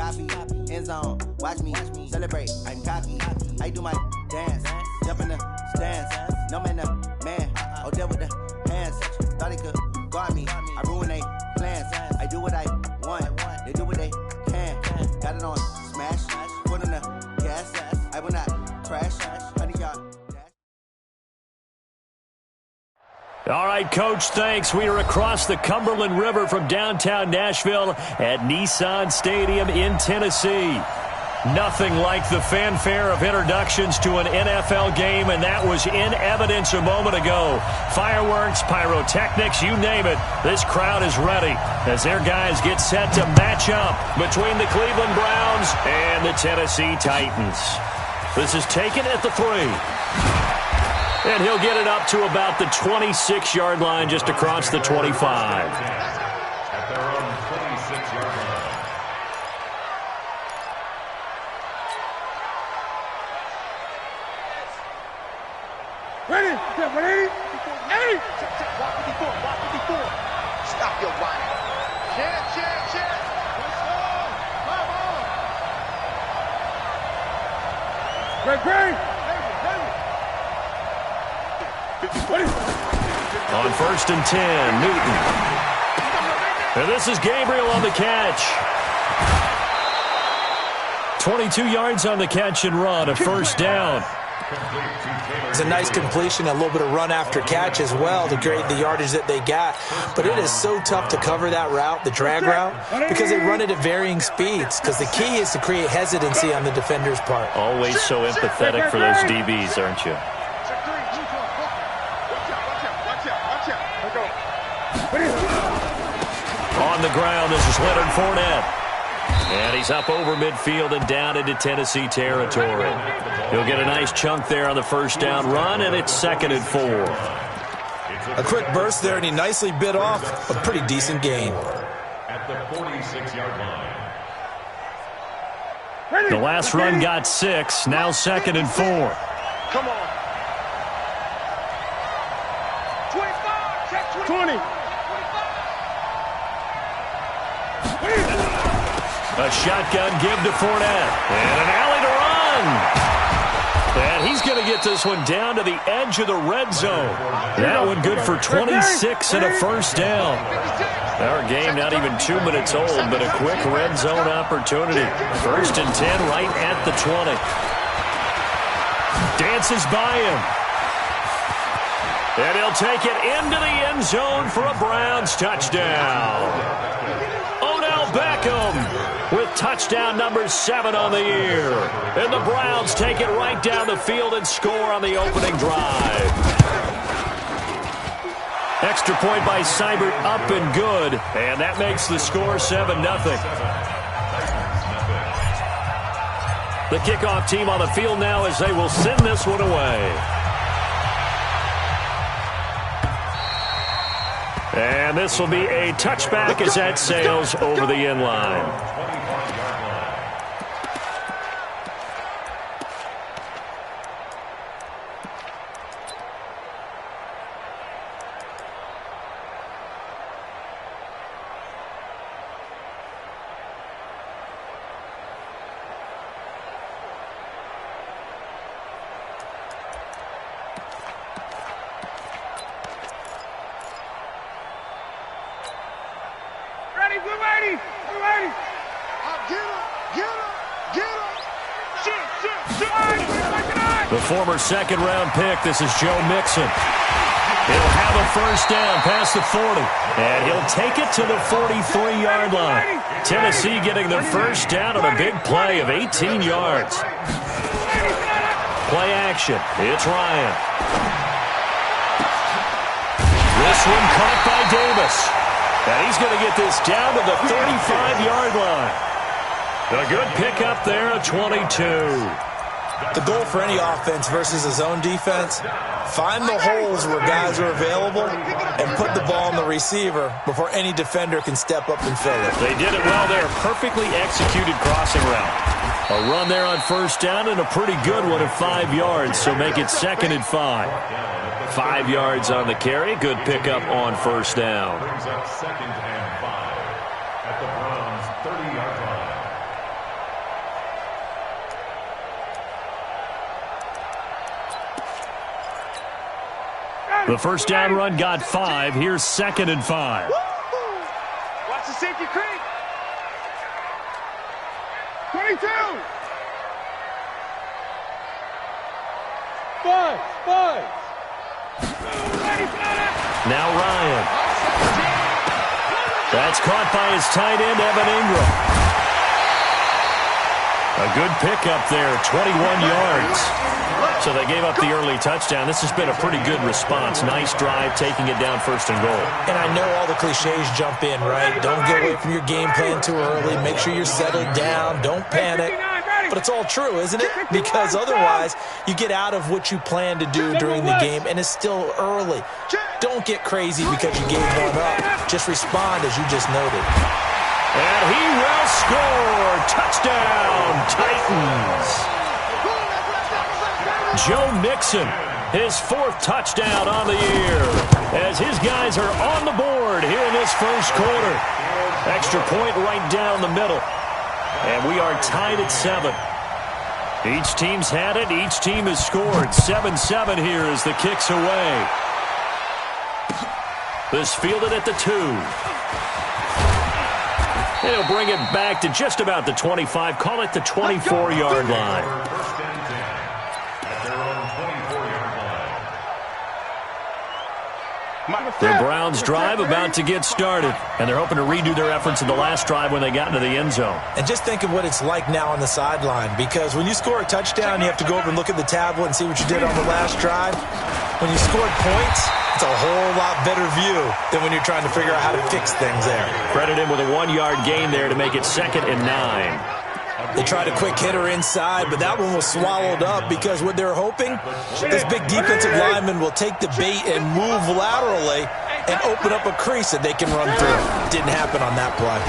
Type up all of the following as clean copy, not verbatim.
copy. End zone, watch me celebrate. I'm cocky. I do my dance, jump in the stands. No man, man. Oh, deal with the hands. Thought he could guard me. I ruin they plans. I do what I want. They do what they can. Got it on smash. Put in the gas. I will not crash. Honey, y'all. All right, Coach, thanks. We are across the Cumberland River from downtown Nashville at Nissan Stadium in Tennessee. Nothing like the fanfare of introductions to an NFL game, and that was in evidence a moment ago. Fireworks, pyrotechnics, you name it. This crowd is ready as their guys get set to match up between the Cleveland Browns and the Tennessee Titans. This is taken at the 3. And he'll get it up to about the 26-yard line, just across the 25. At their own 26-yard line. Ready? Ready? Hey! Walk 54, walk 54. Stop your whining. Check. Let's go. Come on. Great. On 1st and 10, Newton. And this is Gabriel on the catch. 22 yards on the catch and run, a first down. It's a nice completion, a little bit of run after catch as well to create the yardage that they got. But it is so tough to cover that route, the drag route, because they run it at varying speeds. Because the key is to create hesitancy on the defender's part. Always so empathetic for those DBs, aren't you? On the ground, this is Leonard Fournette. And he's up over midfield and down into Tennessee territory. He'll get a nice chunk there on the first down run, and it's 2nd and 4. A quick burst there, and he nicely bit off a pretty decent gain. At the 46-yard line. The last run got 6, now 2nd and 4. Come on. 25, check 20. A shotgun give to Fournette. And an alley to run. And he's going to get this one down to the edge of the red zone. That one good for 26 and a first down. Our game not even 2 minutes old, but a quick red zone opportunity. 1st and 10 right at the 20. Dances by him. And he'll take it into the end zone for a Browns touchdown. Odell Beckham with touchdown number 7 on the year. And the Browns take it right down the field and score on the opening drive. Extra point by Seibert, up and good. And that makes the score 7-0. The kickoff team on the field now as they will send this one away. And this will be a touchback as that sails over the end line. The former second-round pick, this is Joe Mixon. He'll have a first down past the 40, and he'll take it to the 43-yard line. Tennessee getting their first down on a big play of 18 yards. Play action. It's Ryan. This one caught by Davis. And he's going to get this down to the 35-yard line. A good pickup there at 22. The goal for any offense versus a zone defense, find the holes where guys are available and put the ball on the receiver before any defender can step up and fill it. They did it well there. Perfectly executed crossing route. A run there on first down and a pretty good one at 5 yards, so make it 2nd and 5. 5 yards on the carry. Good pickup on first down. Brings up 2nd and 5 at the Browns' 30-yard line. The first down run got 5. Here's 2nd and 5. Watch the safety creep. 22. 5. Now Ryan. That's caught by his tight end, Evan Ingram. A good pickup there, 21 yards. So they gave up the early touchdown. This has been a pretty good response. Nice drive, taking it down 1st and goal. And I know all the cliches jump in, right? Don't get away from your game plan too early. Make sure you're settled down. Don't panic. But it's all true, isn't it? Because otherwise, you get out of what you plan to do during the game, and it's still early. Don't get crazy because you gave one up. Just respond as you just noted. And he will score. Touchdown, Titans. Joe Mixon, his 4th touchdown on the year, as his guys are on the board here in this first quarter. Extra point right down the middle. And we are tied at 7. Each team's had it. Each team has scored. 7-7 here as the kick's away. This fielded at the 2. He'll bring it back to just about the 25. Call it the 24-yard line. First and 10 at their own 24-yard line. The Browns' drive about to get started, and they're hoping to redo their efforts in the last drive when they got into the end zone. And just think of what it's like now on the sideline, because when you score a touchdown, you have to go over and look at the tablet and see what you did on the last drive. When you scored points, it's a whole lot better view than when you're trying to figure out how to fix things there. Credit him with a 1-yard gain there to make it 2nd and 9. They tried a quick hitter inside, but that one was swallowed up because what they're hoping, this big defensive lineman will take the bait and move laterally and open up a crease that they can run through. Didn't happen on that play.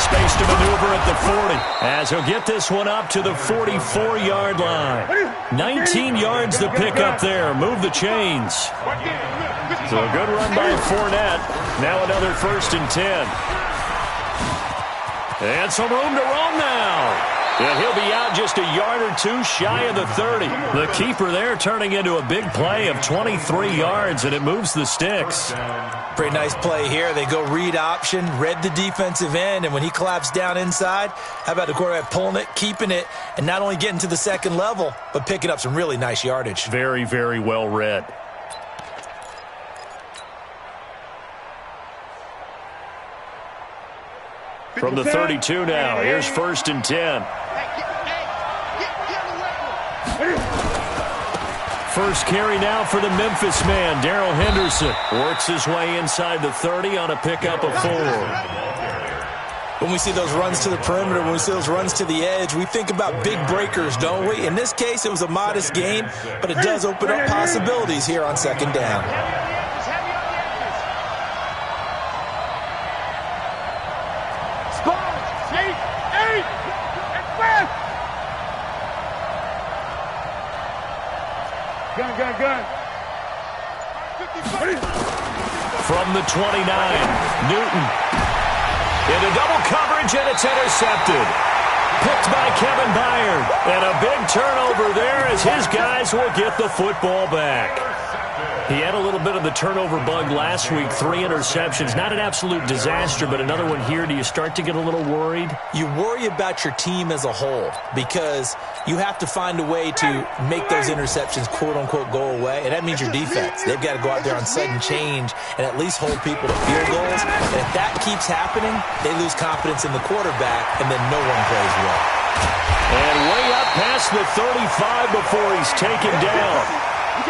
Space to maneuver at the 40 as he'll get this one up to the 44-yard line. 19 yards to pick up there. Move the chains. So a good run by Fournette. Now another 1st and 10. And some room to roam now. And he'll be out just a yard or 2 shy of the 30. The keeper there turning into a big play of 23 yards, and it moves the sticks. Pretty nice play here. They go read option, read the defensive end, and when he collapsed down inside, how about the quarterback pulling it, keeping it, and not only getting to the 2nd level, but picking up some really nice yardage. Very, very well read. From the 32 now, here's 1st and 10. First carry now for the Memphis man, Darrell Henderson. Works his way inside the 30 on a pickup of 4. When we see those runs to the perimeter, when we see those runs to the edge, we think about big breakers, don't we? In this case, it was a modest gain, but it does open up possibilities here on 2nd down. Gun. From the 29, Newton. Into double coverage, and it's intercepted. Picked by Kevin Byard. And a big turnover there as his guys will get the football back. He had a little bit of the turnover bug last week, 3 interceptions. Not an absolute disaster, but another one here. Do you start to get a little worried? You worry about your team as a whole because you have to find a way to make those interceptions, quote-unquote, go away, and that means your defense. They've got to go out there on sudden change and at least hold people to field goals. And if that keeps happening, they lose confidence in the quarterback, and then no one plays well. And way up past the 35 before he's taken down.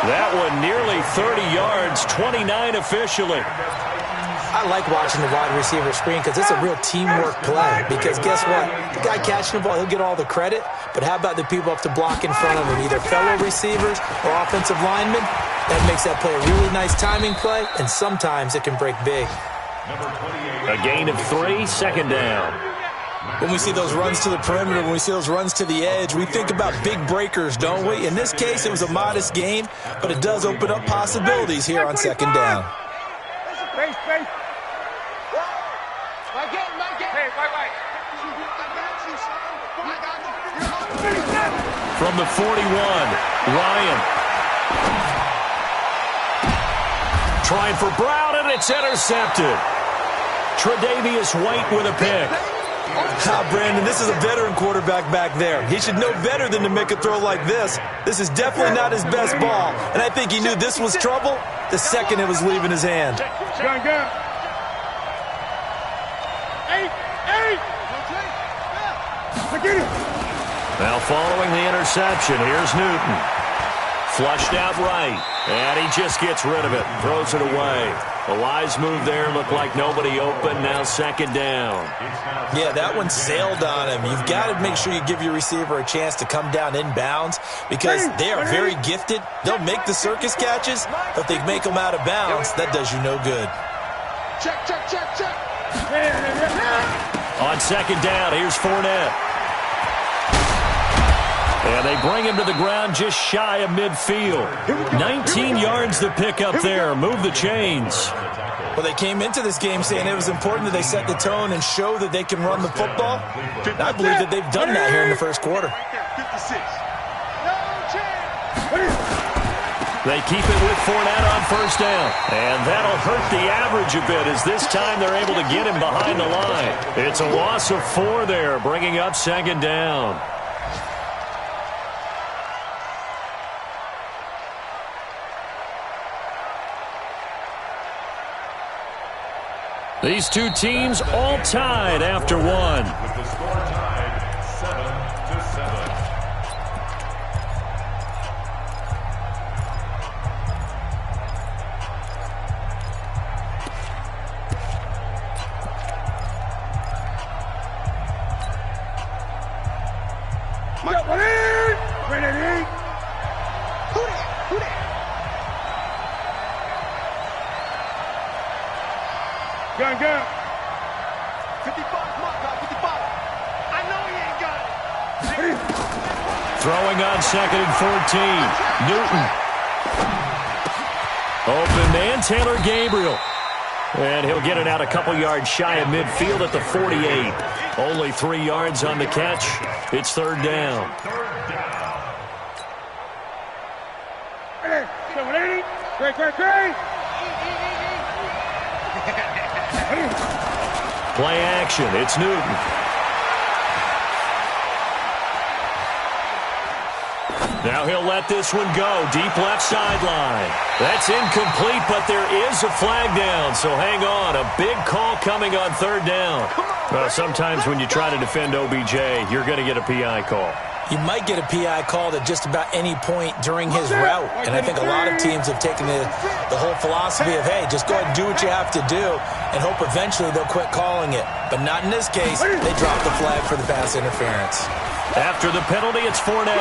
That one nearly 30 yards, 29 officially. I like watching the wide receiver screen because it's a real teamwork play. Because guess what? The guy catching the ball, he'll get all the credit. But how about the people up to block in front of him, either fellow receivers or offensive linemen? That makes that play a really nice timing play, and sometimes it can break big. A gain of 3, 2nd down. When we see those runs to the perimeter, when we see those runs to the edge, we think about big breakers, don't we? In this case, it was a modest gain, but it does open up possibilities here on 2nd down. Space. From the 41, Ryan. trying for Brown, and it's intercepted. Tre'Davious White with a pick. Brandon, this is a veteran quarterback back there. He should know better than to make a throw like this. This is definitely not his best ball, and I think he knew this was trouble the second it was leaving his hand. Gun. 8. Now following the interception, here's Newton. Flushed out right, and he just gets rid of it, throws it away. A wise move there, looked like nobody open, now second down. Yeah, that one sailed on him. You've got to make sure you give your receiver a chance to come down inbounds because they are very gifted. They'll make the circus catches, but if they make them out of bounds, that does you no good. Check. On second down, here's Fournette. And they bring him to the ground just shy of midfield. 19 yards to pick up there. Move the chains. Well, they came into this game saying it was important that they set the tone and show that they can run the football. And I believe that they've done that here in the first quarter. They keep it with Fournette on first down. And that'll hurt the average a bit as this time they're able to get him behind the line. It's a loss of 4 there, bringing up second down. These two teams all tied after one. With the score tied 7-7. Who that? Gun. 55, mark out 55. I know he ain't got it. Throwing on second and 14. Newton. Open man, Taylor Gabriel. And he'll get it out a couple yards shy of midfield at the 48. Only 3 yards on the catch. It's third down. Great. Play action. It's Newton. Now he'll let this one go. Deep left sideline. That's incomplete, but there is a flag down, so hang on. A big call coming on third down. Sometimes when you try to defend OBJ, you're going to get a PI call. You might get a PI called at just about any point during his route. And I think a lot of teams have taken the whole philosophy of, hey, just go ahead and do what you have to do and hope eventually they'll quit calling it. But not in this case. They dropped the flag for the pass interference. After the penalty, it's Fournette.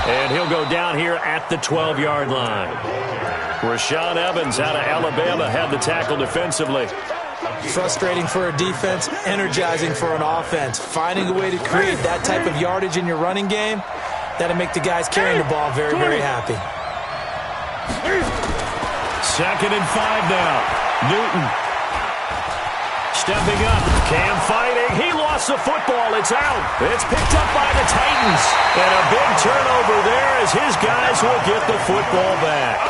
And he'll go down here at the 12-yard line. Rashaan Evans out of Alabama had the tackle defensively. Frustrating for a defense, energizing for an offense. Finding a way to create that type of yardage in your running game, that'll make the guys carrying the ball very, very happy. Second and 5 now. Newton. Stepping up. Cam fighting. He lost the football. It's out. It's picked up by the Titans. And a big turnover there as his guys will get the football back.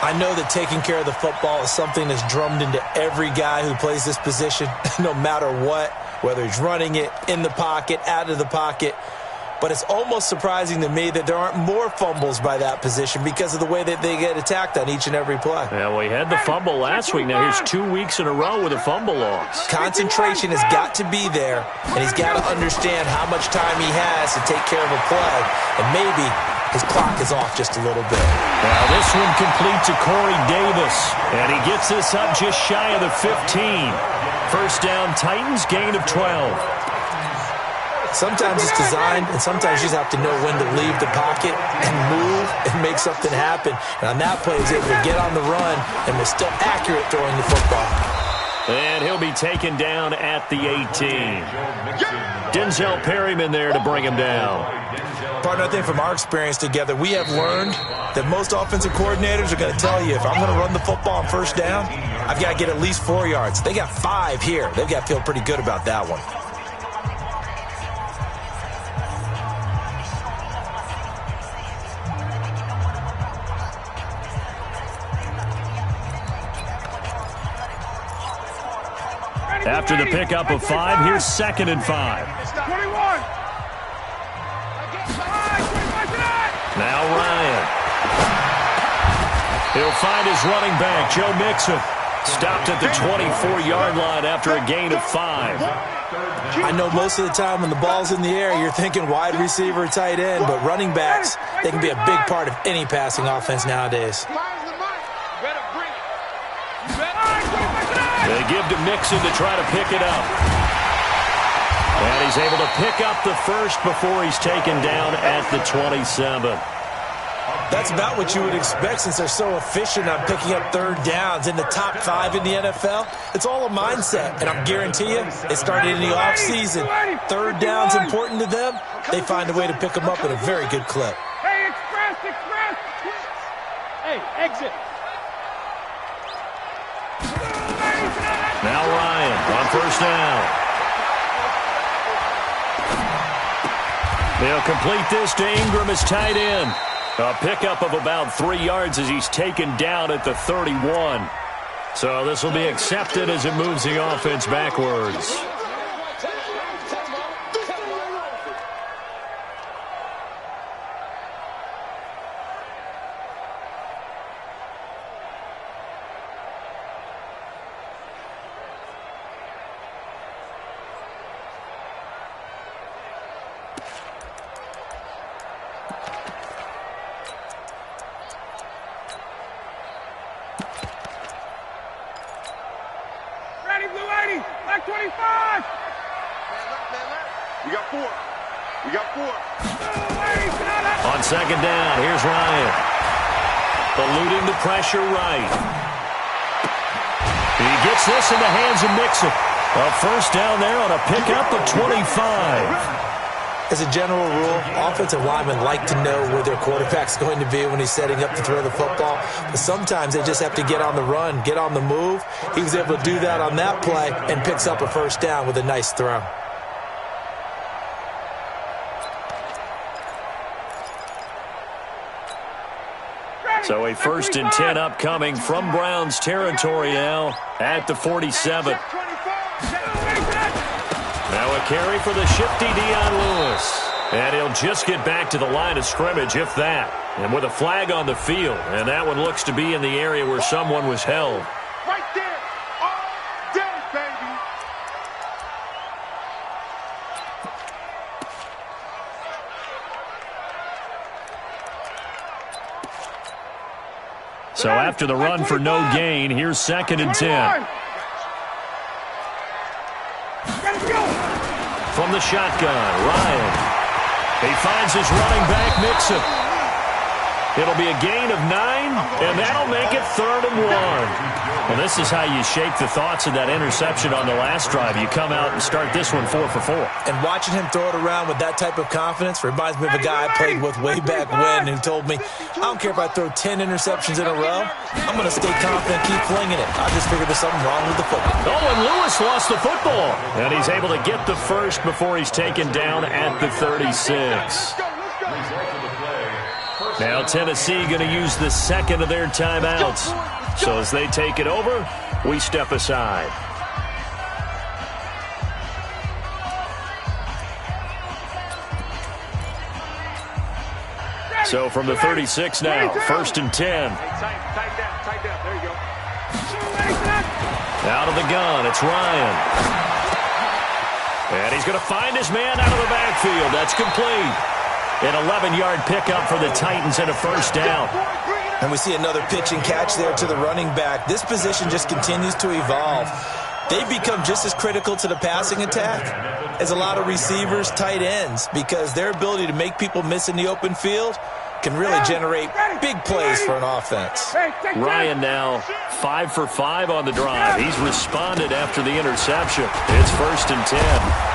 I know that taking care of the football is something that's drummed into every guy who plays this position, no matter what, whether he's running it, in the pocket, out of the pocket. But it's almost surprising to me that there aren't more fumbles by that position because of the way that they get attacked on each and every play. Yeah, we had the fumble last week. Now here's 2 weeks in a row with a fumble loss. Concentration has got to be there, and he's got to understand how much time he has to take care of a play. And maybe his clock is off just a little bit. Now this one complete to Corey Davis. And he gets this up just shy of the 15. First down, Titans, gain of 12. Sometimes it's designed, and sometimes you just have to know when to leave the pocket and move and make something happen. And on that play, he's able to get on the run and was still accurate throwing the football. And he'll be taken down at the 18. Denzel Perryman there to bring him down. Partner, I think from our experience together, we have learned that most offensive coordinators are going to tell you, if I'm going to run the football on first down, I've got to get at least 4 yards. They got 5 here. They've got to feel pretty good about that one. After the pickup of 5, here's 2nd and 5. 21. Now Ryan. He'll find his running back, Joe Mixon. Stopped at the 24-yard line after a gain of 5. I know most of the time when the ball's in the air, you're thinking wide receiver, tight end, but running backs, they can be a big part of any passing offense nowadays. They give to Mixon to try to pick it up. And he's able to pick up the first before he's taken down at the 27. That's about what you would expect since they're so efficient on picking up 3rd downs in the top 5 in the NFL. It's all a mindset, and I guarantee you, it started in the offseason. 3rd down's important to them. They find a way to pick them up at a very good clip. Hey, express! Hey, exit! Now Ryan on 1st down. They'll complete this to Ingram as tight end. A pickup of about 3 yards as he's taken down at the 31. So this will be accepted as it moves the offense backwards. Back 25! We got 4. We got 4. On 2nd down, here's Ryan. Eluding the pressure right. He gets this in the hands of Mixon. A 1st down there on a pickup of 25. As a general rule, offensive linemen like to know where their quarterback's going to be when he's setting up to throw the football. But sometimes they just have to get on the run, get on the move. He was able to do that on that play and picks up a 1st down with a nice throw. So a 1st and 10 upcoming from Browns territory now at the 47. Now a carry for the shifty Dion Lewis. And he'll just get back to the line of scrimmage, if that. And with a flag on the field. And that one looks to be in the area where someone was held. Right there. All day, baby. So after the run for no gain, here's 2nd and 10. From the shotgun, Ryan. He finds his running back, Mixon. It'll be a gain of 9, and that'll make it 3rd and 1. Well, this is how you shake the thoughts of that interception on the last drive. You come out and start this one 4 for 4. And watching him throw it around with that type of confidence reminds me of a guy I played with way back when who told me, I don't care if I throw 10 interceptions in a row. I'm going to stay confident, keep flinging it. I just figured there's something wrong with the football. Oh, and Lewis lost the football. And he's able to get the first before he's taken down at the 36. Now Tennessee going to use the second of their timeouts. So as they take it over, we step aside. So from the 36 now, 1st and 10. Tight down. There you go. Out of the gun, it's Ryan. And he's going to find his man out of the backfield. That's complete. An 11-yard pickup for the Titans and a 1st down. And we see another pitch and catch there to the running back. This position just continues to evolve. They've become just as critical to the passing attack as a lot of receivers, tight ends, because their ability to make people miss in the open field can really generate big plays for an offense. Ryan now 5 for 5 on the drive. He's responded after the interception. It's 1st and 10.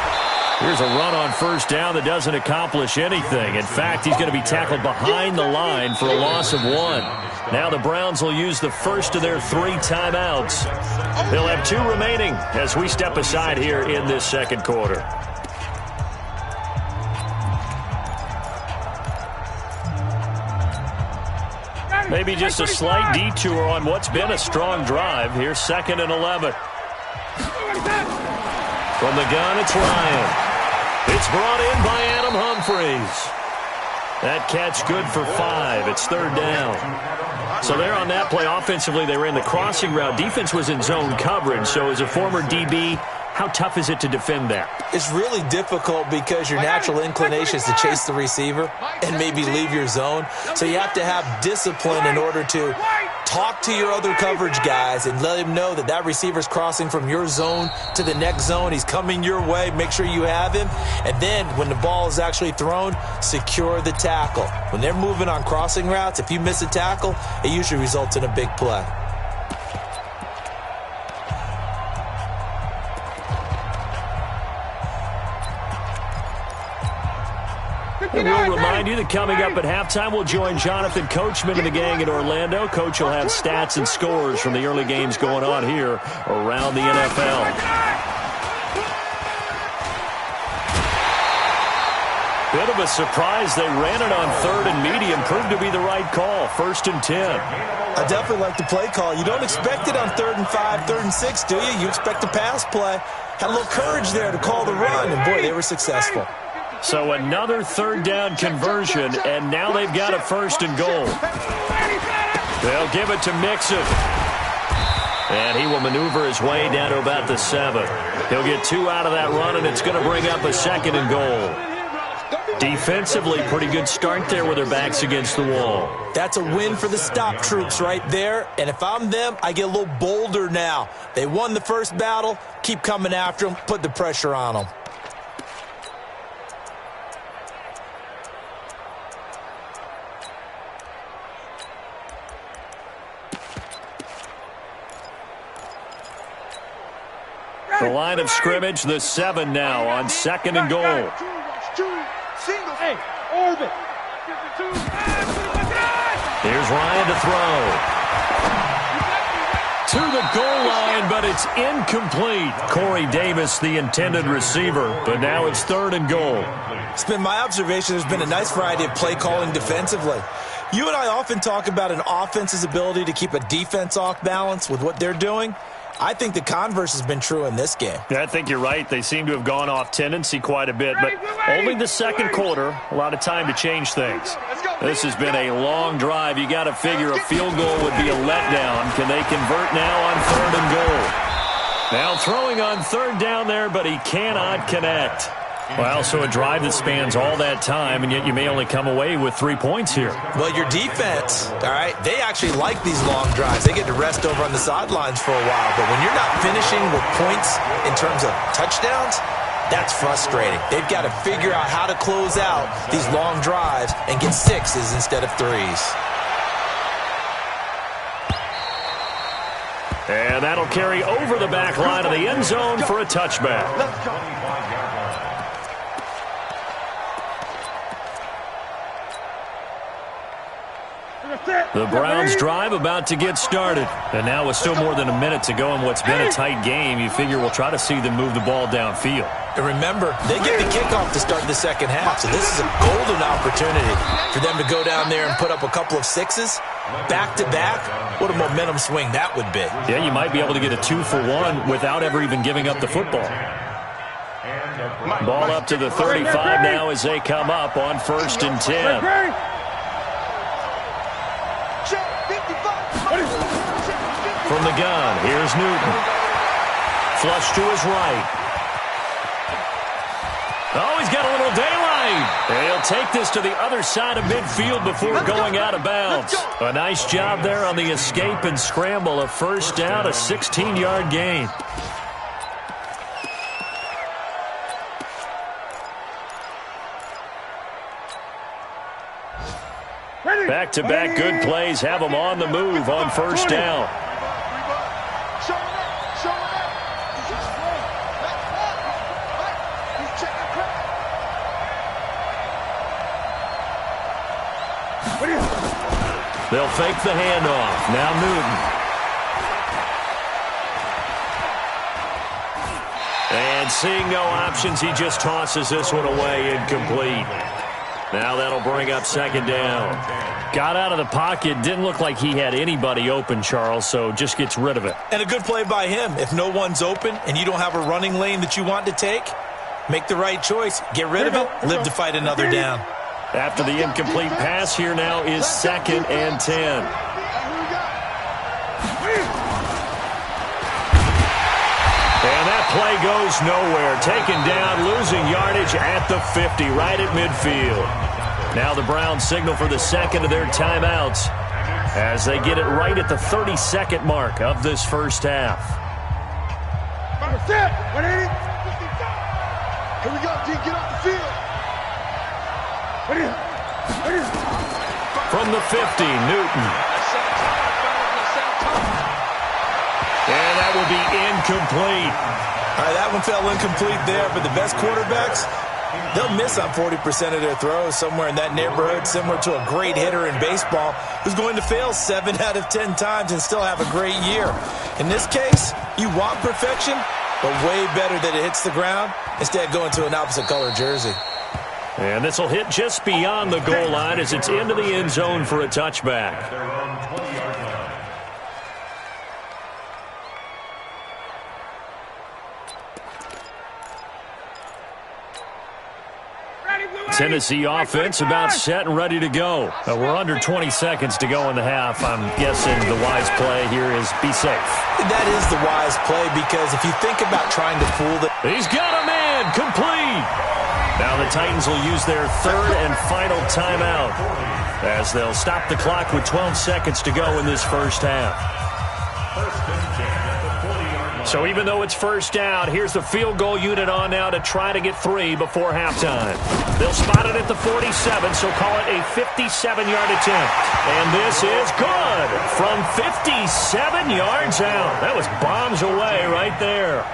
Here's a run on 1st down that doesn't accomplish anything. In fact, he's going to be tackled behind the line for a loss of 1. Now the Browns will use the first of their 3 timeouts. They'll have 2 remaining as we step aside here in this second quarter. Maybe just a slight detour on what's been a strong drive. Here's 2nd and 11. From the gun, it's Ryan. It's brought in by Adam Humphries. That catch good for 5. It's third down. So there on that play, offensively, they ran the crossing route. Defense was in zone coverage. So as a former DB, how tough is it to defend that? It's really difficult because your natural inclination is to chase the receiver and maybe leave your zone. So you have to have discipline in order to talk to your other coverage guys and let him know that that receiver's crossing from your zone to the next zone. He's coming your way. Make sure you have him. And then when the ball is actually thrown, secure the tackle. When they're moving on crossing routes, if you miss a tackle, it usually results in a big play. And we'll remind you that coming up at halftime, we'll join Jonathan Coachman and the gang in Orlando. Coach will have stats and scores from the early games going on here around the NFL. Bit of a surprise. They ran it on 3rd and medium. Proved to be the right call. 1st and 10. I definitely like the play call. You don't expect it on 3rd and 5, 3rd and 6, do you? You expect a pass play. Had a little courage there to call the run, and boy, they were successful. So another 3rd down conversion, and now they've got a 1st and goal. They'll give it to Mixon. And he will maneuver his way down to about the 7. He'll get 2 out of that run, and it's going to bring up a 2nd and goal. Defensively, pretty good start there with their backs against the wall. That's a win for the stop troops right there. And if I'm them, I get a little bolder now. They won the first battle. Keep coming after them. Put the pressure on them. The line of scrimmage, the 7 now on 2nd and goal. Hey, orbit. Here's Ryan to throw. To the goal line, but it's incomplete. Corey Davis, the intended receiver, but now it's 3rd and goal. It's been my observation there's been a nice variety of play calling defensively. You and I often talk about an offense's ability to keep a defense off balance with what they're doing. I think the converse has been true in this game. Yeah, I think you're right. They seem to have gone off tendency quite a bit, but only the 2nd quarter, a lot of time to change things. This has been a long drive. You got to figure a field goal would be a letdown. Can they convert now on 3rd and goal? Now throwing on 3rd down there, but he cannot connect. Well, so a drive that spans all that time, and yet you may only come away with 3 points here. Well, your defense, all right, they actually like these long drives. They get to rest over on the sidelines for a while. But when you're not finishing with points in terms of touchdowns, that's frustrating. They've got to figure out how to close out these long drives and get 6s instead of 3s. And that'll carry over the back line of the end zone for a touchback. The Browns drive about to get started. And now with still more than a minute to go in what's been a tight game, you figure we'll try to see them move the ball downfield. And remember, they get the kickoff to start the second half, so this is a golden opportunity for them to go down there and put up a couple of 6s back-to-back. What a momentum swing that would be. Yeah, you might be able to get a 2-for-1 without ever even giving up the football. Ball up to the 35 now as they come up on 1st and 10. From the gun, here's Newton. Flush to his right. Oh, he's got a little daylight. He'll take this to the other side of midfield before going out of bounds. A nice job there on the escape and scramble. A 1st down, a 16-yard gain. Back-to-back good plays have them on the move on 1st down. They'll fake the handoff. Now Newton. And seeing no options, he just tosses this one away incomplete. Now that'll bring up second down. Got out of the pocket. Didn't look like he had anybody open, Charles, so just gets rid of it. And a good play by him. If no one's open and you don't have a running lane that you want to take, make the right choice. Get rid of it. Live to fight another down. After the incomplete pass, here now is 2nd and 10. And that play goes nowhere. Taken down, losing yardage at the 50, right at midfield. Now the Browns signal for the second of their timeouts as they get it right at the 32nd mark of this first half. Here we go, D. Get off the field. From the 50, Newton. And that will be incomplete. All right, that one fell incomplete there, but the best quarterbacks, they'll miss on 40% of their throws, somewhere in that neighborhood, similar to a great hitter in baseball who's going to fail 7 out of 10 times and still have a great year. In this case, you want perfection, but way better that it hits the ground instead of going to an opposite color jersey. And this will hit just beyond the goal line as it's into the end zone for a touchback. Tennessee offense about set and ready to go. We're under 20 seconds to go in the half. I'm guessing the wise play here is be safe. That is the wise play because if you think about trying to fool the... He's got a man complete. Now the Titans will use their third and final timeout as they'll stop the clock with 12 seconds to go in this first half. So even though it's first down, here's the field goal unit on now to try to get 3 before halftime. They'll spot it at the 47, so call it a 57-yard attempt. And this is good from 57 yards out. That was bombs away right there.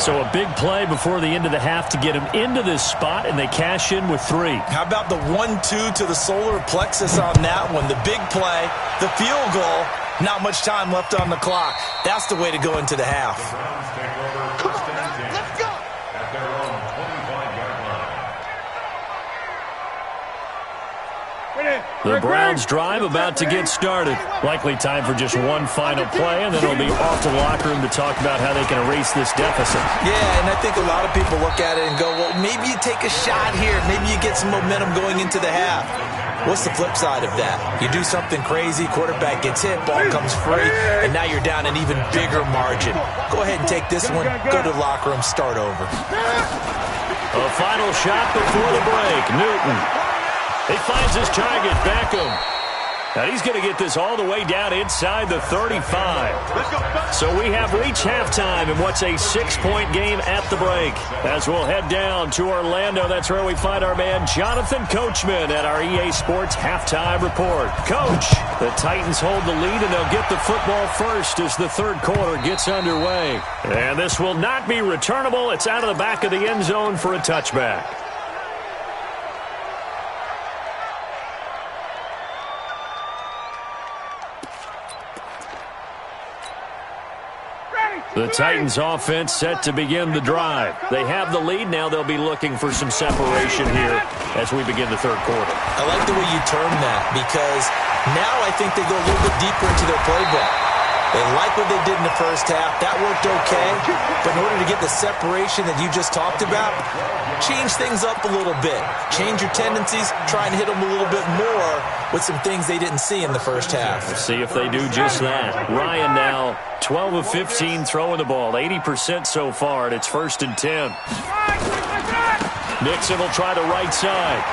So a big play before the end of the half to get him into this spot, and they cash in with 3. How about the 1-2 to the solar plexus on that one? The big play, the field goal. Not much time left on the clock. That's the way to go into the half. Come on, now, let's go. At their own 25-yard line. The Browns drive about to get started. Likely time for just one final play, and then it'll be off to the locker room to talk about how they can erase this deficit. Yeah, and I think a lot of people look at it and go, well, maybe you take a shot here. Maybe you get some momentum going into the half. What's the flip side of that? You do something crazy, quarterback gets hit, ball comes free, and now you're down an even bigger margin. Go ahead and take this one, go to the locker room, start over. A final shot before the break. Newton. He finds his target, Beckham. And he's going to get this all the way down inside the 35. So we have reached halftime in what's a 6-point game at the break. As we'll head down to Orlando, that's where we find our man Jonathan Coachman at our EA Sports Halftime Report. Coach, the Titans hold the lead, and they'll get the football first as the third quarter gets underway. And this will not be returnable. It's out of the back of the end zone for a touchback. The Titans offense set to begin the drive. They have the lead. Now they'll be looking for some separation here as we begin the third quarter. I like the way you term that because now I think they go a little bit deeper into their playbook. They like what they did in the first half. That worked okay. But in order to get the separation that you just talked about, change things up a little bit. Change your tendencies. Try and hit them a little bit more with some things they didn't see in the first half. We'll see if they do just that. Ryan now 12 of 15 throwing the ball. 80% so far, and it's 1st and 10. Nixon will try the right side.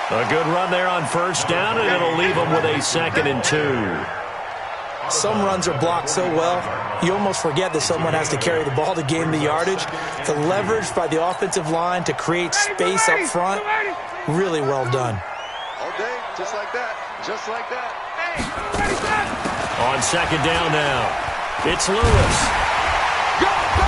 A good run there on first down, and it'll leave them with a 2nd and 2. Some runs are blocked so well, you almost forget that someone has to carry the ball to gain the yardage. The leverage by the offensive line to create space up front, really well done. All day, just like that, just like that. On second down now, it's Lewis.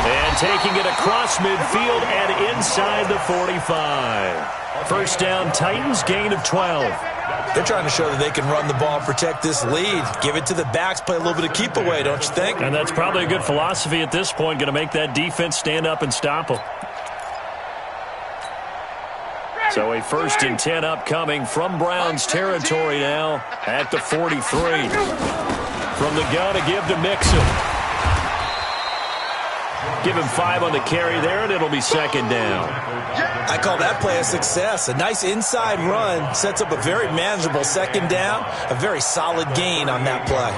And taking it across midfield and inside the 45. First down, Titans, gain of 12. They're trying to show that they can run the ball, protect this lead. Give it to the backs, play a little bit of keep away, don't you think? And that's probably a good philosophy at this point, going to make that defense stand up and stop them. So a 1st and 10 upcoming from Browns territory now at the 43. From the gun, a give to Mixon. Give him 5 on the carry there, and it'll be 2nd down. I call that play a success. A nice inside run sets up a very manageable 2nd down, a very solid gain on that play.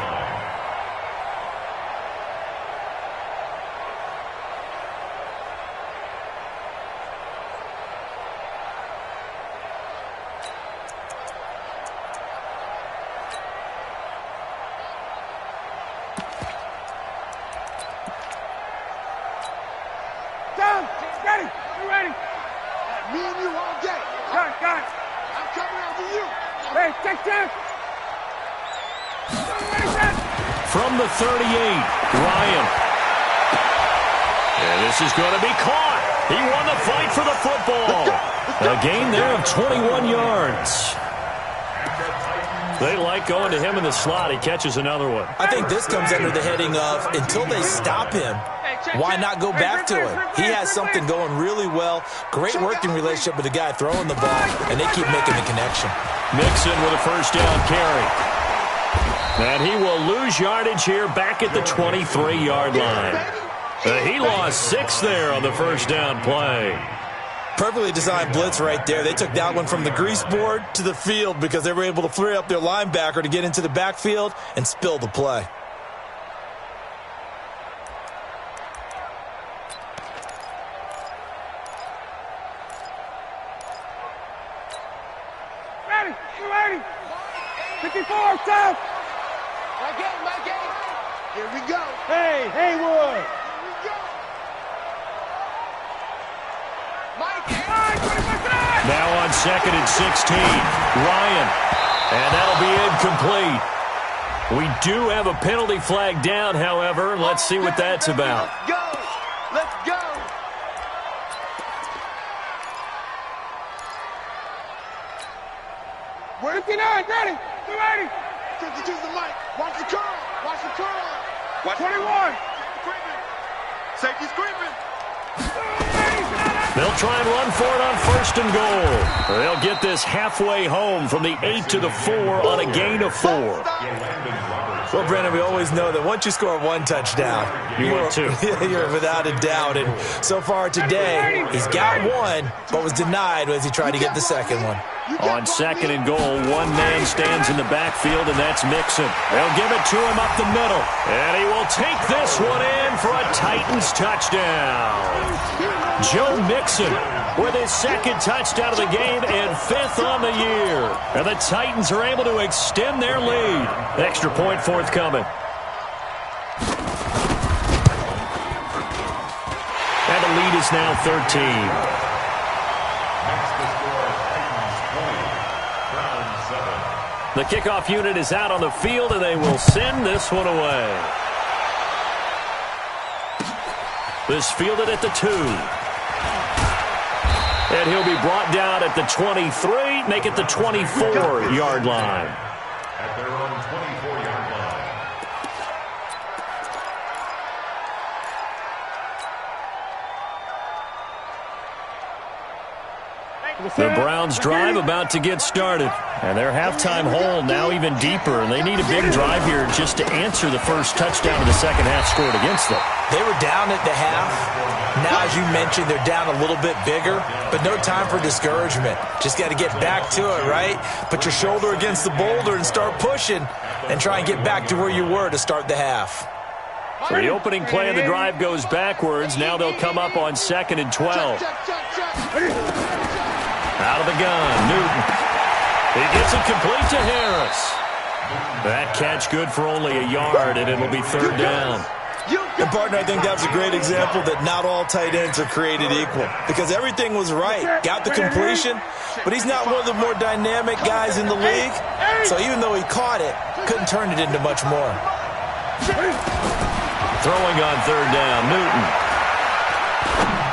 From the 38, Ryan. And this is going to be caught. He won the fight for the football. A gain there of 21 yards. They like going to him in the slot. He catches another one. I think this comes under the heading of until they stop him, why not go back to him? He has something going really well. Great working relationship with the guy throwing the ball, and they keep making the connection. Mixon with a 1st down carry. And he will lose yardage here back at the 23-yard line. He lost 6 there on the 1st down play. Perfectly designed blitz right there. They took that one from the grease board to the field because they were able to free up their linebacker to get into the backfield and spill the play. Ready. 54, south. My game. Here we go. Hey, Haywood. Here we go. Now on 2nd and 16, Ryan. And that'll be incomplete. We do have a penalty flag down, however. Let's see what that's about. Let's go. We're 59, ready. 52 the mic. Watch the curl. Watch 21. Safety's creeping. They'll try and run for it on 1st and goal. They'll get this halfway home from the 8 to the 4 on a gain of 4. Well, Brennan, we always know that once you score 1 touchdown, you're without a doubt. And so far today, he's got 1, but was denied as he tried to get the 2nd one. On 2nd and goal, 1 man stands in the backfield, and that's Mixon. They'll give it to him up the middle. And he will take this one in for a Titans touchdown. Joe Mixon with his 2nd touchdown of the game and 5th on the year. And the Titans are able to extend their lead. Extra point forthcoming. And the lead is now 13. The kickoff unit is out on the field, and they will send this one away. This fielded at the 2. And he'll be brought down at the 23, make it the 24-yard line. At their own 24-yard line. The Browns drive about to get started. And their halftime hole now even deeper. And they need a big drive here just to answer the first touchdown of the second half scored against them. They were down at the half. Now, as you mentioned, they're down a little bit bigger. But no time for discouragement. Just got to get back to it, right? Put your shoulder against the boulder and start pushing. And try and get back to where you were to start the half. So the opening play of the drive goes backwards. Now they'll come up on 2nd and 12. Out of the gun, Newton. He gets it complete to Harris. That catch good for only a yard, and it'll be 3rd down. And, partner, I think that was a great example that not all tight ends are created equal. Because everything was right. Got the completion, but he's not one of the more dynamic guys in the league. So even though he caught it, couldn't turn it into much more. Throwing on 3rd down, Newton.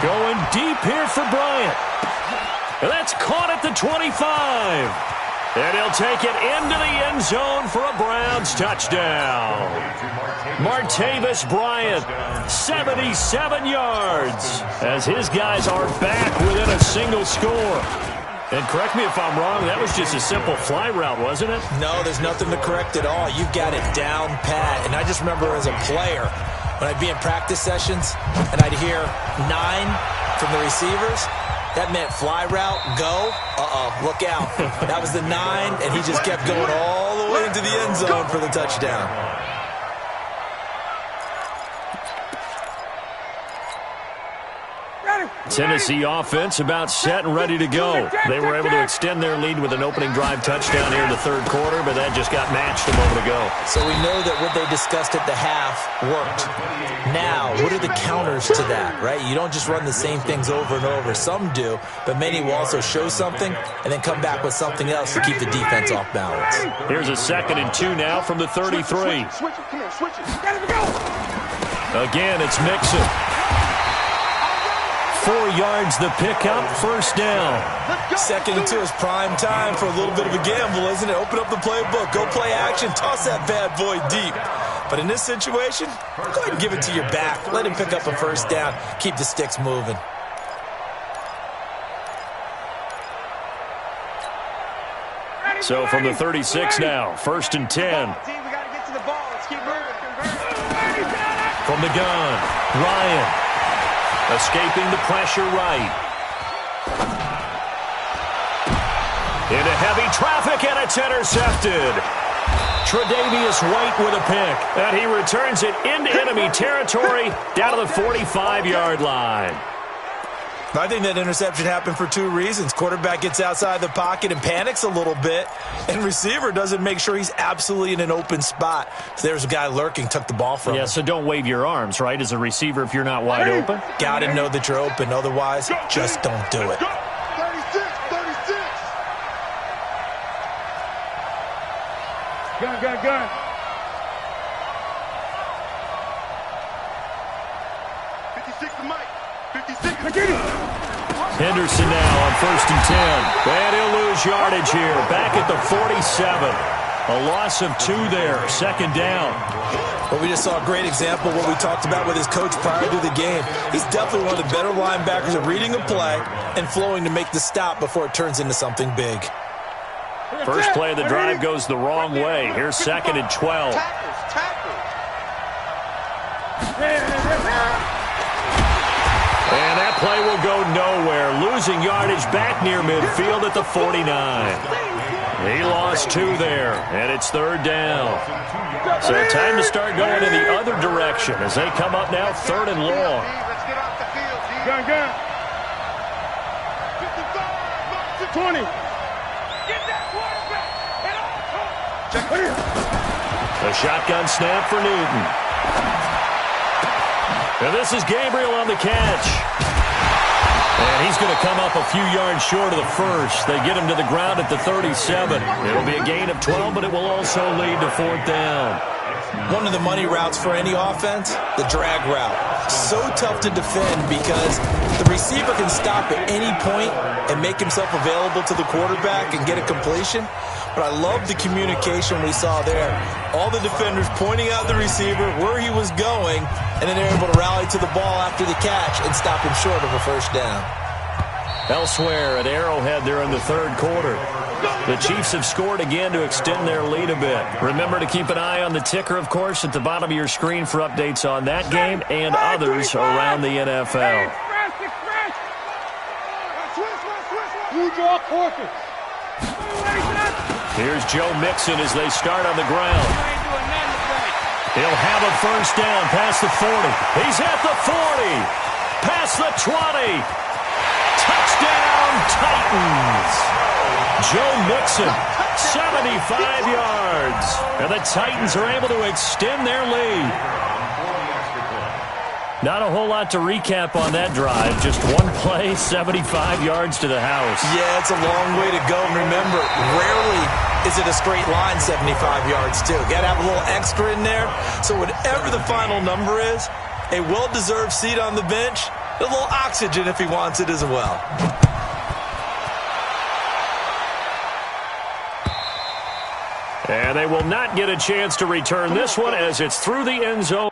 Going deep here for Bryant. And that's caught at the 25. And he'll take it into the end zone for a Browns touchdown. Martavis Bryant, 77 yards, as his guys are back within a single score. And correct me if I'm wrong, that was just a simple fly route, wasn't it? No, there's nothing to correct at all. You've got it down pat. And I just remember as a player, when I'd be in practice sessions and I'd hear 9 from the receivers, that meant fly route, go, look out. That was the 9, and he just kept going all the way into the end zone for the touchdown. Tennessee offense about set and ready to go. They were able to extend their lead with an opening drive touchdown here in the third quarter, but that just got matched a moment ago. So we know that what they discussed at the half worked. Now, what are the counters to that, right? You don't just run the same things over and over. Some do, but many will also show something and then come back with something else to keep the defense off balance. Here's a 2nd and 2 now from the 33. Again, it's Mixon. 4 yards the pickup, first down. 2nd and 2 is prime time for a little bit of a gamble, isn't it? Open up the playbook, go play action, toss that bad boy deep. But in this situation, go ahead and give it to your back. Let him pick up a first down, keep the sticks moving. So from the 36 now, 1st and 10. From the gun, Ryan. Escaping the pressure right. Into heavy traffic, and it's intercepted. Tre'Davious White with a pick. And he returns it into enemy territory down to the 45-yard line. I think that interception happened for 2 reasons. Quarterback gets outside the pocket and panics a little bit, and receiver doesn't make sure he's absolutely in an open spot. So there's a guy lurking, took the ball from him. Yeah, so don't wave your arms, right, as a receiver if you're not wide open? Got to know that you're open. Otherwise, just don't do it. 36. Gun. 56 to Mike. 56. Henderson now on 1st and 10. And he'll lose yardage here. Back at the 47. A loss of 2 there. 2nd down. Well, we just saw a great example of what we talked about with his coach prior to the game. He's definitely one of the better linebackers at reading a play and flowing to make the stop before it turns into something big. First play of the drive goes the wrong way. Here's 2nd and 12. And that play will go nowhere. Losing yardage back near midfield at the 49. He lost 2 there, and it's 3rd down. So time to start going in the other direction as they come up now 3rd and long. Let's get off the field, G. Gun. 20. Get that quarterback. A shotgun snap for Newton. And this is Gabriel on the catch. And he's going to come up a few yards short of the first. They get him to the ground at the 37. It'll be a gain of 12, but it will also lead to 4th down. One of the money routes for any offense, the drag route. So tough to defend because the receiver can stop at any point and make himself available to the quarterback and get a completion. But I love the communication we saw there. All the defenders pointing out the receiver, where he was going, and then they're able to rally to the ball after the catch and stop him short of a first down. Elsewhere at Arrowhead there in the 3rd quarter. The Chiefs have scored again to extend their lead a bit. Remember to keep an eye on the ticker, of course, at the bottom of your screen for updates on that game and others around the NFL. You draw quarters. Here's Joe Mixon as they start on the ground. He'll have a first down past the 40. He's at the 40. Past the 20. Touchdown, Titans. Joe Mixon, 75 yards. And the Titans are able to extend their lead. Not a whole lot to recap on that drive. Just one play, 75 yards to the house. Yeah, it's a long way to go. And remember, rarely is it a straight line 75 yards, too. Got to have a little extra in there. So whatever the final number is, a well-deserved seat on the bench, a little oxygen if he wants it as well. And they will not get a chance to return this one as it's through the end zone.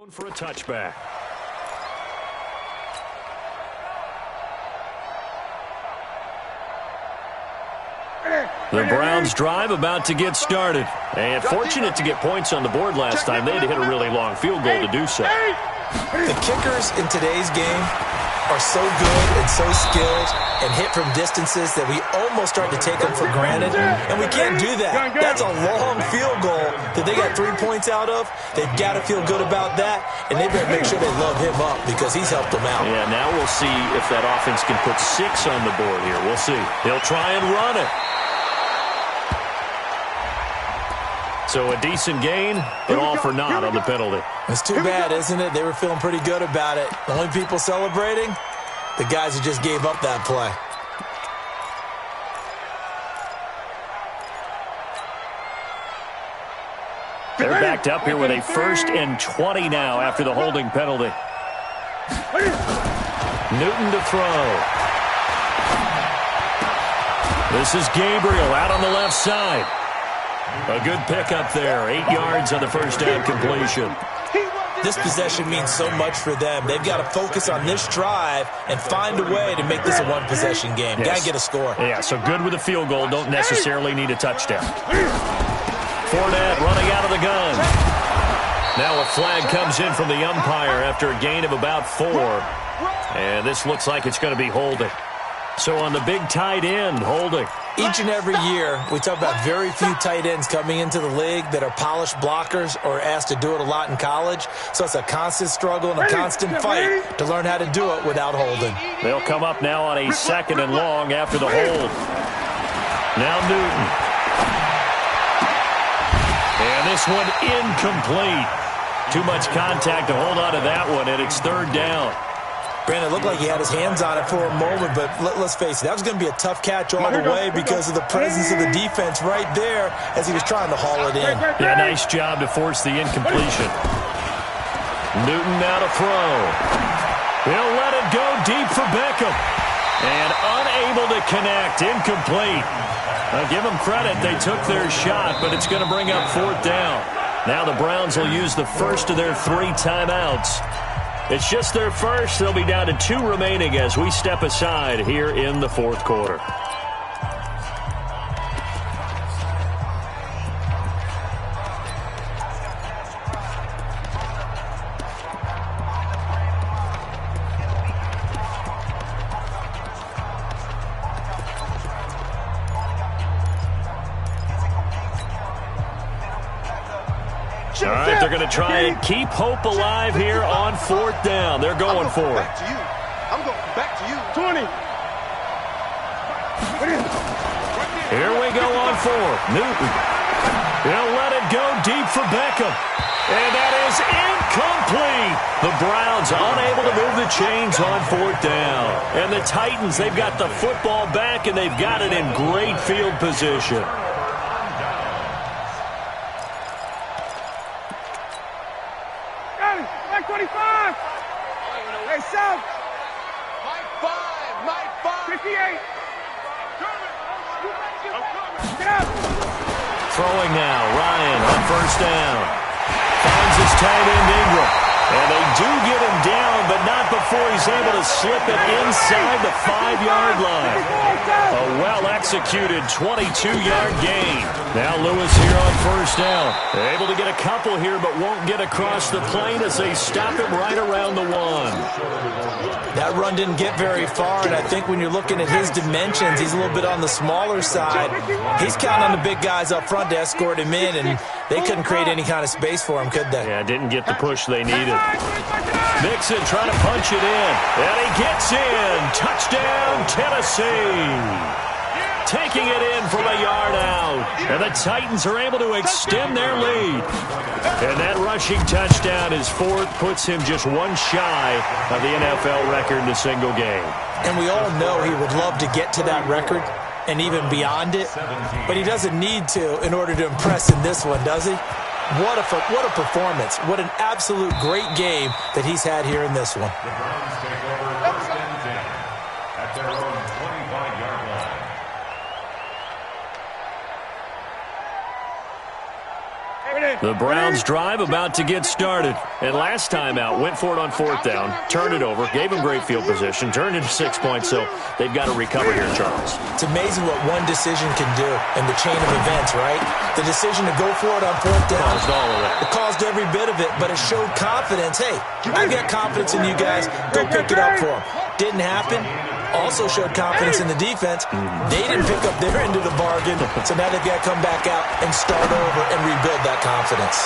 For a touchback. The Browns' drive about to get started. And fortunate to get points on the board last time. They had to hit a really long field goal to do so. The kickers in today's game are so good and so skilled and hit from distances that we almost start to take them for granted. And we can't do that. That's a long field goal that they got 3 points out of. They've got to feel good about that, and they better make sure they love him up because he's helped them out. Yeah, now we'll see if that offense can put 6 on the board here. We'll see. He'll try and run it. So a decent gain, but all for naught on the penalty. It's too bad, isn't it? They were feeling pretty good about it. The only people celebrating, the guys who just gave up that play. They're backed up here with a 1st and 20 now after the holding penalty. Newton to throw. This is Gabriel out on the left side. A good pickup there. 8 yards on the first down completion. This possession means so much for them. They've got to focus on this drive and find a way to make this a one-possession game. Yes. Got to get a score. Yeah, so good with a field goal. Don't necessarily need a touchdown. Fournette running out of the gun. Now a flag comes in from the umpire after a gain of about 4. And this looks like it's going to be holding. So on the big tight end, holding. Each and every year, we talk about very few tight ends coming into the league that are polished blockers or asked to do it a lot in college. So it's a constant struggle and a constant fight to learn how to do it without holding. They'll come up now on a 2nd and long after the hold. Now Newton. And this one incomplete. Too much contact to hold on to that one, and it's 3rd down. Brandon, it looked like he had his hands on it for a moment, but let's face it, that was going to be a tough catch all the way because of the presence of the defense right there as he was trying to haul it in. Yeah, nice job to force the incompletion. Newton now to throw. He'll let it go deep for Beckham. And unable to connect, incomplete. Give them credit, they took their shot, but it's going to bring up 4th down. Now the Browns will use the first of their 3 timeouts. It's just their first. They'll be down to 2 remaining as we step aside here in the 4th quarter. All right, they're going to try and keep hope alive here on 4th down. They're going for it. I'm going back to you. 20. Here we go on 4th. Newton. He'll let it go deep for Beckham. And that is incomplete. The Browns unable to move the chains on 4th down. And the Titans, they've got the football back, and they've got it in great field position. Back 25. Hey, South. Mike 5. 58. Get out. Throwing now. Ryan on 1st down. Finds his tight end Ingram. And they do get him down, but not before he's able to slip it inside the 5-yard line. A well-executed 22-yard gain. Now Lewis here on 1st down. They're able to get a couple here, but won't get across the plane as they stop him right around the 1. That run didn't get very far, and I think when you're looking at his dimensions, he's a little bit on the smaller side. He's counting on the big guys up front to escort him in, and they couldn't create any kind of space for him, could they? Yeah, didn't get the push they needed. Mixon trying to punch it in, and he gets in. Touchdown, Tennessee. Taking it in from a yard out. And the Titans are able to extend their lead. And that rushing touchdown, his 4th, puts him just 1 shy of the NFL record in a single game. And we all know he would love to get to that record and even beyond it, but he doesn't need to in order to impress in this one, does he? What a performance. What an absolute great game that he's had here in this one. The Browns take over 1st and 10 at their own 25-yard line. The Browns drive about to get started. And last time out, went for it on 4th down, turned it over, gave them great field position, turned into 6 points, so they've got to recover here, Charles. It's amazing what one decision can do in the chain of events, right? The decision to go for it on 4th down. Caused all of it. It caused every bit of it, but it showed confidence. Hey, I've got confidence in you guys. Go pick it up for them. Didn't happen. Also showed confidence in the defense. They didn't pick up their end of the bargain, so now they've got to come back out and start over and rebuild that confidence.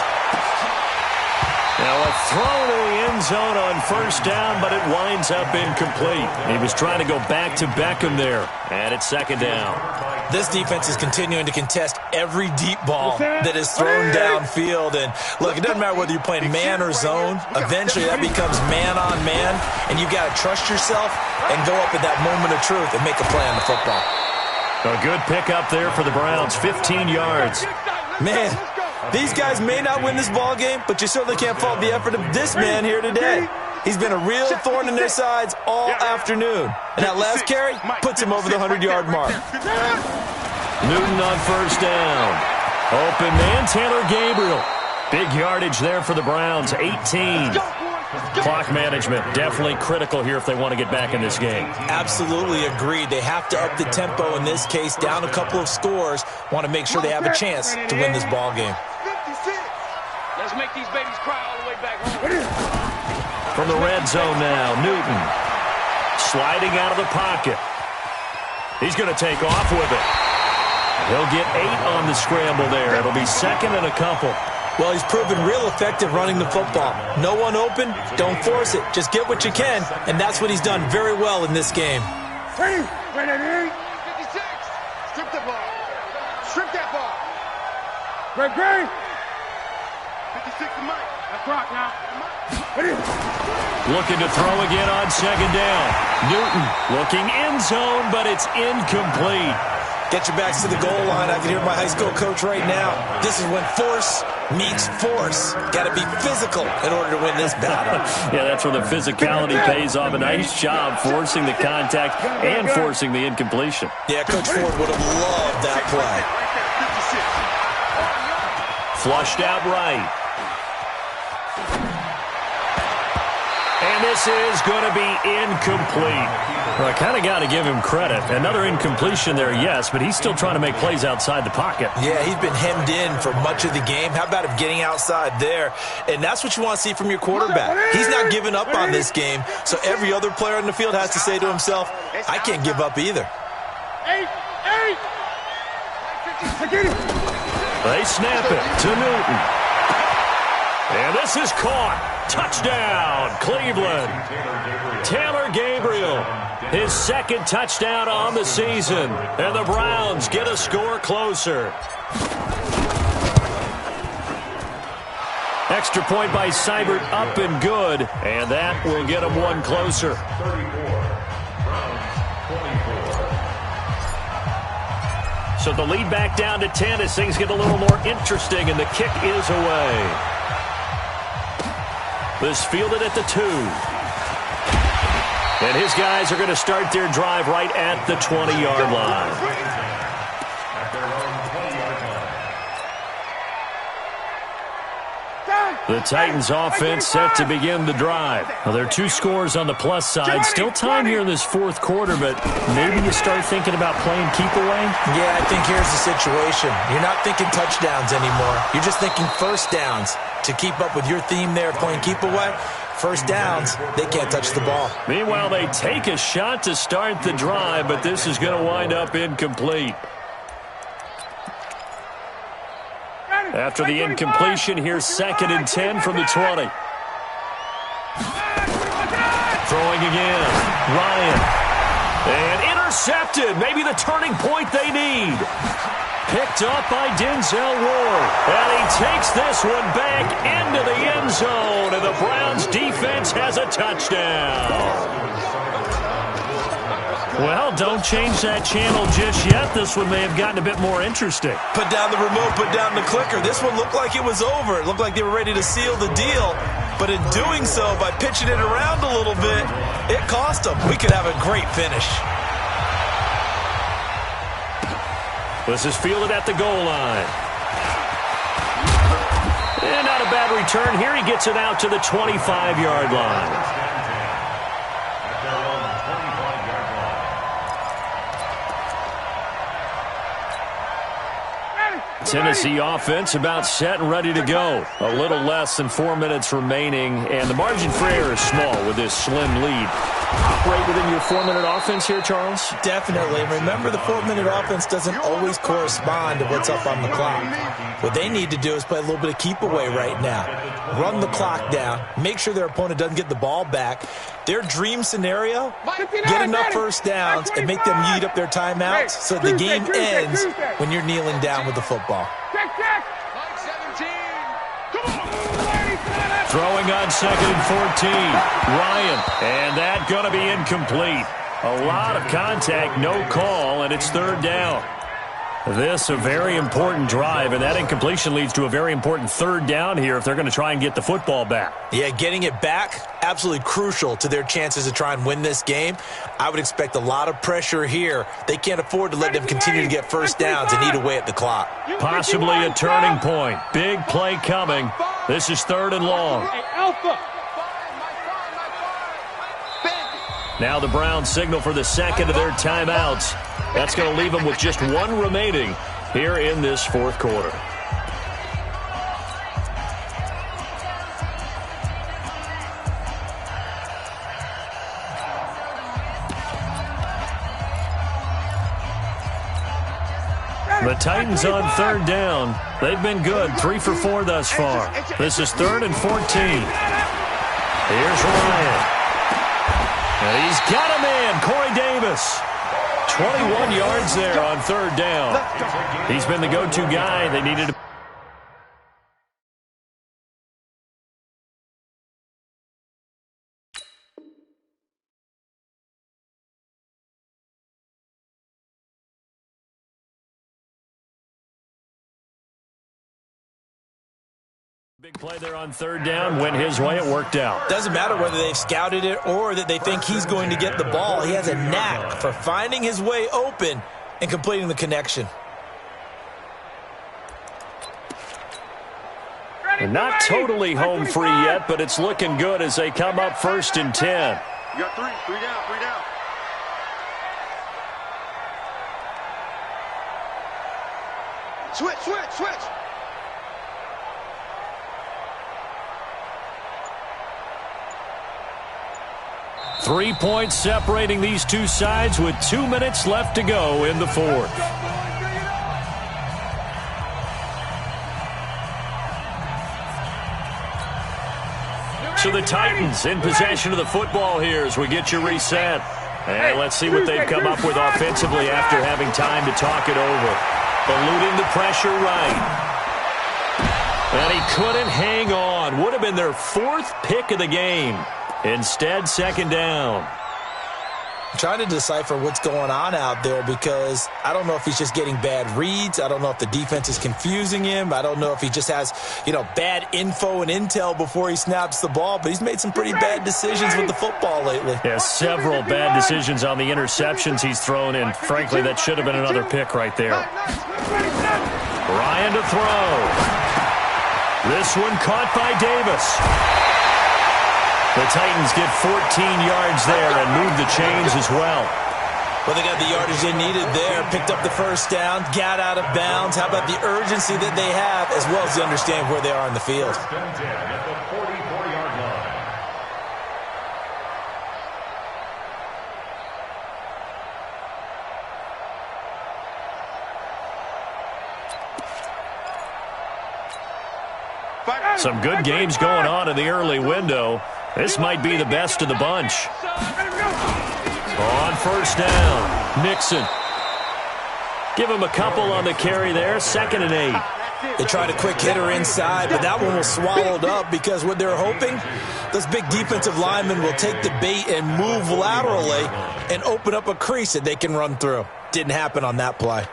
Now a throw to the end zone on 1st down, but it winds up incomplete. He was trying to go back to Beckham there, and it's 2nd down. This defense is continuing to contest every deep ball that is thrown downfield. And look, it doesn't matter whether you're playing man or zone. Eventually that becomes man on man, and you've got to trust yourself and go up at that moment of truth and make a play on the football. A good pickup there for the Browns, 15 yards. Man, these guys may not win this ball game, but you certainly can't fault the effort of this man here today. He's been a real thorn in their sides all afternoon. And that last carry puts him over the 100-yard mark. Newton on 1st down. Open man, Taylor Gabriel. Big yardage there for the Browns, 18. Clock management, definitely critical here if they want to get back in this game. Absolutely agreed. They have to up the tempo in this case, down a couple of scores. Want to make sure they have a chance to win this ball game. Let's make these babies cry all the way back home. From the red zone now, Newton sliding out of the pocket. He's going to take off with it. He'll get 8 on the scramble there. It'll be 2nd and a couple. Well, he's proven real effective running the football. No one open, don't force it. Just get what you can, and that's what he's done very well in this game. 56. Strip the ball. Strip that ball. Great. 56 to Mike. That's rock now. Looking to throw again on 2nd down. Newton looking end zone, but it's incomplete. Get your backs to the goal line. I can hear my high school coach right now. This is when force meets force. Got to be physical in order to win this battle. Yeah, that's where the physicality pays off. A nice job forcing the contact and forcing the incompletion. Yeah, Coach Ford would have loved that play. Flushed out right. And this is going to be incomplete. Well, I kind of got to give him credit. Another incompletion there, yes, but he's still trying to make plays outside the pocket. Yeah, he's been hemmed in for much of the game. How about him getting outside there? And that's what you want to see from your quarterback. He's not giving up on this game, so every other player in the field has to say to himself, I can't give up either. 8. They snap it to Newton. And this is caught. Touchdown, Cleveland. Taylor Gabriel, his 2nd touchdown on the season. And the Browns get a score closer. Extra point by Seibert, up and good. And that will get them one closer. So the lead back down to 10 as things get a little more interesting, and the kick is away. This fielded at the 2. And his guys are going to start their drive right at the 20-yard line. The Titans offense set to begin the drive. Well, there are 2 scores on the plus side. Still time here in this 4th quarter, but maybe you start thinking about playing keep away? Yeah, I think here's the situation. You're not thinking touchdowns anymore. You're just thinking 1st downs. To keep up with your theme there, playing keep away, 1st downs, they can't touch the ball. Meanwhile, they take a shot to start the drive, but this is going to wind up incomplete. After the incompletion, here's 2nd and 10 from the 20. Throwing again. Ryan. And intercepted. Maybe the turning point they need. Picked up by Denzel Ward. And he takes this one back into the end zone. And the Browns defense has a touchdown. Well, don't change that channel just yet. This one may have gotten a bit more interesting. Put down the remote, put down the clicker. This one looked like it was over. It looked like they were ready to seal the deal. But in doing so, by pitching it around a little bit, it cost them. We could have a great finish. This is fielded at the goal line. And not a bad return here. He gets it out to the 25-yard line. Tennessee offense about set and ready to go. A little less than 4 minutes remaining, and the margin for error is small with this slim lead. Operate within your 4-minute offense here, Charles? Definitely. Remember, the 4-minute offense doesn't always correspond to what's up on the clock. What they need to do is play a little bit of keep away right now. Run the clock down. Make sure their opponent doesn't get the ball back. Their dream scenario, get enough first downs and make them eat up their timeouts so the game ends when you're kneeling down with the football. Throwing on 2nd and 14. Ryan, and that going to be incomplete. A lot of contact, no call, and it's 3rd down. This a very important drive, and that incompletion leads to a very important 3rd down here if they're going to try and get the football back. Yeah, getting it back, absolutely crucial to their chances to try and win this game. I would expect a lot of pressure here. They can't afford to let them continue to get first downs and eat away at the clock. Possibly a turning point. Big play coming. This is 3rd and long. Now the Browns signal for the second of their timeouts. That's going to leave them with just 1 remaining here in this 4th quarter. The Titans on 3rd down. They've been good, 3 for 4 thus far. This is 3rd and 14. Here's Ryan. And he's got a man, Corey Davis. 21 yards there on 3rd down. He's been the go-to guy. They needed to. Big play there on 3rd down. Went his way. It worked out. Doesn't matter whether they've scouted it or that they think he's going to get the ball. He has a knack for finding his way open and completing the connection. And not totally home free yet, but it's looking good as they come up 1st and 10. You got 3 down, 3 down. Switch. 3 points separating these two sides with 2 minutes left to go in the 4th. So the Titans in possession of the football here as we get you reset. And let's see what they've come up with offensively after having time to talk it over. Eluding the pressure right. And he couldn't hang on. Would have been their 4th pick of the game. Instead, 2nd down. I'm trying to decipher what's going on out there because I don't know if he's just getting bad reads. I don't know if the defense is confusing him. I don't know if he just has, bad info and intel before he snaps the ball. But he's made some pretty bad decisions with the football lately. Yeah, several bad decisions on the interceptions he's thrown in. Frankly, that should have been another pick right there. Ryan to throw. This one caught by Davis. The Titans get 14 yards there and move the chains as well. Well, they got the yardage they needed there, picked up the 1st down, got out of bounds. How about the urgency that they have as well as to understand where they are in the field? At the 44-yard line. Some good games going on in the early window. This might be the best of the bunch. On 1st down, Nixon. Give him a couple on the carry there, 2nd and 8. They tried a quick hitter inside, but that one was swallowed up because what they're hoping, those big defensive linemen will take the bait and move laterally and open up a crease that they can run through. Didn't happen on that play.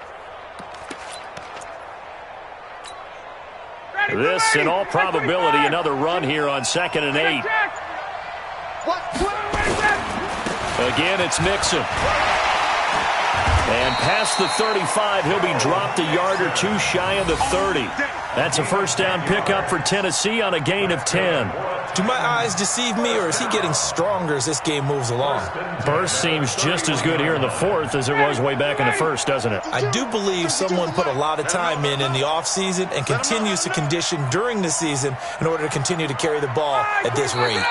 This, in all probability, another run here on 2nd and 8. Again, it's Mixon. And past the 35, he'll be dropped a yard or two shy of the 30. That's a first down pickup for Tennessee on a gain of 10. Do my eyes deceive me, or is he getting stronger as this game moves along? Burst seems just as good here in the fourth as it was way back in the first, doesn't it? I do believe someone put a lot of time in the offseason and continues to condition during the season in order to continue to carry the ball at this rate.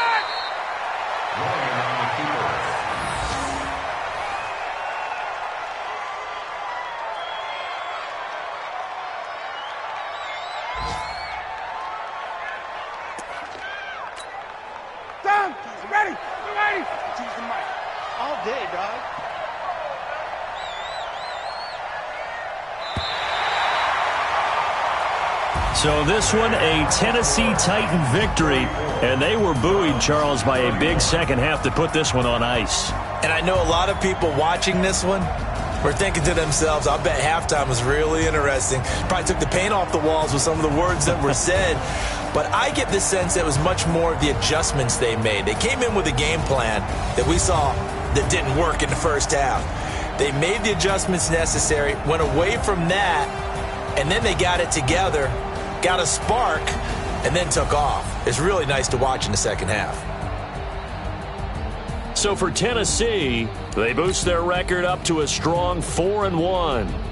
Ready? Choose the mic. All day, dog. So this one, a Tennessee Titan victory, and they were buoyed, Charles, by a big second half to put this one on ice. And I know a lot of people watching this one were thinking to themselves, I bet halftime was really interesting. Probably took the paint off the walls with some of the words that were said. But I get the sense that it was much more of the adjustments they made. They came in with a game plan that we saw that didn't work in the first half. They made the adjustments necessary, went away from that, and then they got it together, got a spark, and then took off. It's really nice to watch in the second half. So for Tennessee, they boost their record up to a strong 4-1.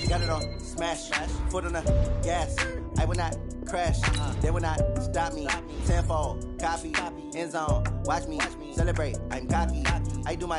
Got it on smash, foot on the gas. I will not crash, they will not stop me. Tenfold, copy, end zone. Watch me celebrate. I'm cocky. I do my